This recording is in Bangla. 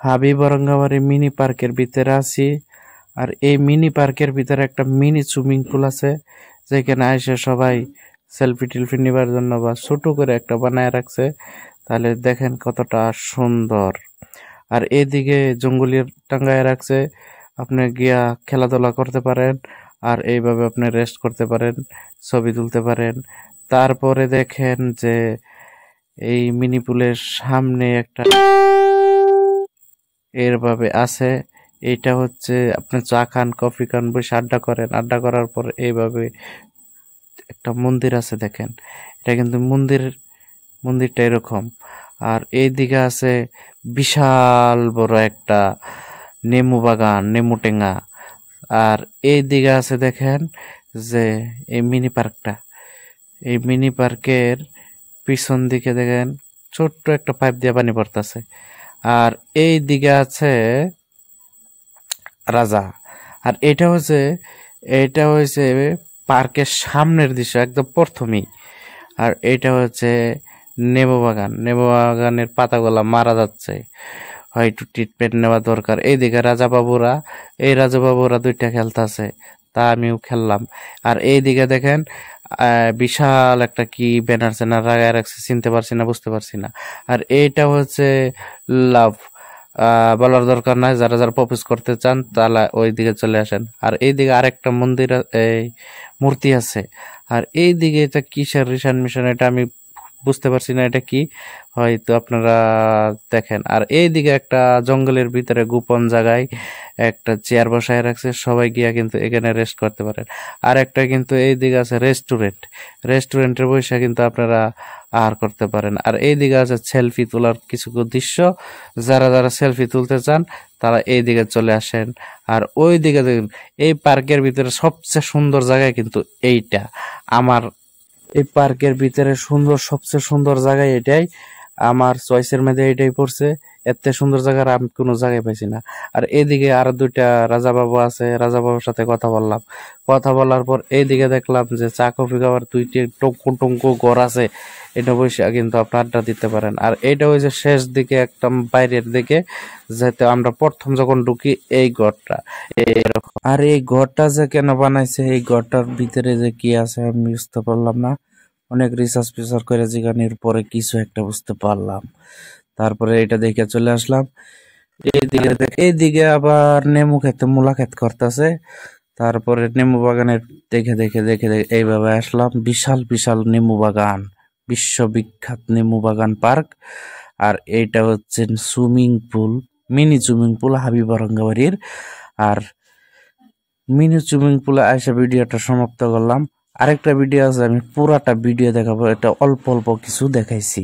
হাবিব অরঙ্গাবাড়ি মিনি পার্কের ভিতরে আছি। আর এই মিনি পার্কের ভিতরে একটা মিনি সুইমিং পুল আছে, যেখানে এসে সবাই সেলফি টেলফি নেবার জন্য বা ছোট করে একটা বানায় রাখছে। তাহলে দেখেন কতটা সুন্দর। আর এদিকে জঙ্গলি টাঙ্গায় রাখছে, আপনি গিয়া খেলাধুলা করতে পারেন। আর এইভাবে আপনি রেস্ট করতে পারেন, ছবি তুলতে পারেন। তারপরে দেখেন যে এই মিনি পুলের সামনে একটা এরভাবে আছে। এইটা হচ্ছে আপনি চা খান, কফি খান, বসে আড্ডা করেন। আড্ডা করার পর এইভাবে একটা মন্দির আছে দেখেন। এটা কিন্তু মন্দিরটা এরকম। আর এইদিকে আছে বিশাল বড় একটা নেমু বাগান, নেমু টেঙ্গা। আর এইদিকে আছে দেখেন যে এই মিনি পার্কটা। এই মিনি পার্কের পিছন দিকে দেখেন ছোট্ট একটা পাইপ দিয়ে পানি পড়তেছে। আর এই দিকে আছে রাজা। আর এটা হচ্ছে পার্কের সামনের দৃশ্য একদম প্রথমেই। আর এটা হচ্ছে নেবু বাগান। নেবু বাগানের পাতাগুলা মারা যাচ্ছে, হয়তো ট্রিটমেন্ট নেওয়া দরকার। এইদিকে রাজা বাবুরা দুইটা খেলতেছে, তা আমিও খেললাম। আর এইদিকে দেখেন বিশাল একটা কি ব্যানার স্যানার লাগায় রাখছে, চিনতে পারছি না, বুঝতে পারছি না। আর এইটা হচ্ছে লাভ, বলার দরকার নাই। যারা যারা প্রপোজ করতে চান তারা ওই দিকে চলে আসেন। আর এইদিকে আরেকটা মন্দির, এই মূর্তি আছে। আর এইদিকে এটা কিসের রিশান মিশন, এটা আমি বুঝতে পারছি না এটা কি, হয়তো আপনারা দেখেন। আর এইদিকে একটা জঙ্গলের ভিতরে গোপন জায়গায় একটা চেয়ার বসায় রাখছে, সবাই গিয়া কিন্তু এখানে রেস্ট করতে পারেন। আর একটা কিন্তু এইদিকে আছে রেস্টুরেন্টের বসে কিন্তু আপনারা আহার করতে পারেন। আর এইদিকে আছে সেলফি তোলার কিছু দৃশ্য। যারা যারা সেলফি তুলতে চান তারা এইদিকে চলে আসেন। আর ওই দিকে দেখুন, এই পার্কের ভিতরে সবচেয়ে সুন্দর জায়গায় কিন্তু এইটা আমার। এই পার্কের ভিতরে সবচেয়ে সুন্দর জায়গা এটাই, আমার চয়েসের মধ্যে এটাই পড়ছে। এত সুন্দর জায়গা আমি কোনো জায়গায় পাইছি না। আর এদিকে আর দুইটা রাজা বাবু আছে, রাজা বাবুর সাথে কথা বলার পর এইদিকে দেখলাম যে চা কফি খাওয়ার দুইটি টঙ্কু ঘর আছে, এটা বসে কিন্তু আপনি আড্ডা দিতে পারেন। আর এইটা হচ্ছে শেষ দিকে একদম বাইরের দিকে, যেতে আমরা প্রথম যখন ঢুকি এই ঘরটা এরকম। আর এই ঘরটা যে কেন বানাইছে, এই ঘরটার ভিতরে যে কি আছে আমি বুঝতে পারলাম না। অনেক রিসার্চ ফিচার করে জিগানির পরে কিছু একটা বুঝতে পারলাম। তারপরে এটা দেখে চলে আসলাম এইদিকে আবার মূলা ক্ষেত করতেছে। তারপরে নেমু বাগানের দেখে এইভাবে আসলাম। বিশাল বিশাল নেমু বাগান, বিশ্ববিখ্যাত নেমু বাগান পার্ক। আর এইটা হচ্ছে মিনি সুইমিং পুল হাবিব অরঙ্গাবাড়ির। আর মিনি সুইমিং পুলে এসে ভিডিওটা সমাপ্ত করলাম। আরেকটা ভিডিও আছে, আমি পুরাটা ভিডিও দেখাবো, এটা অল্প অল্প কিছু দেখাইছি।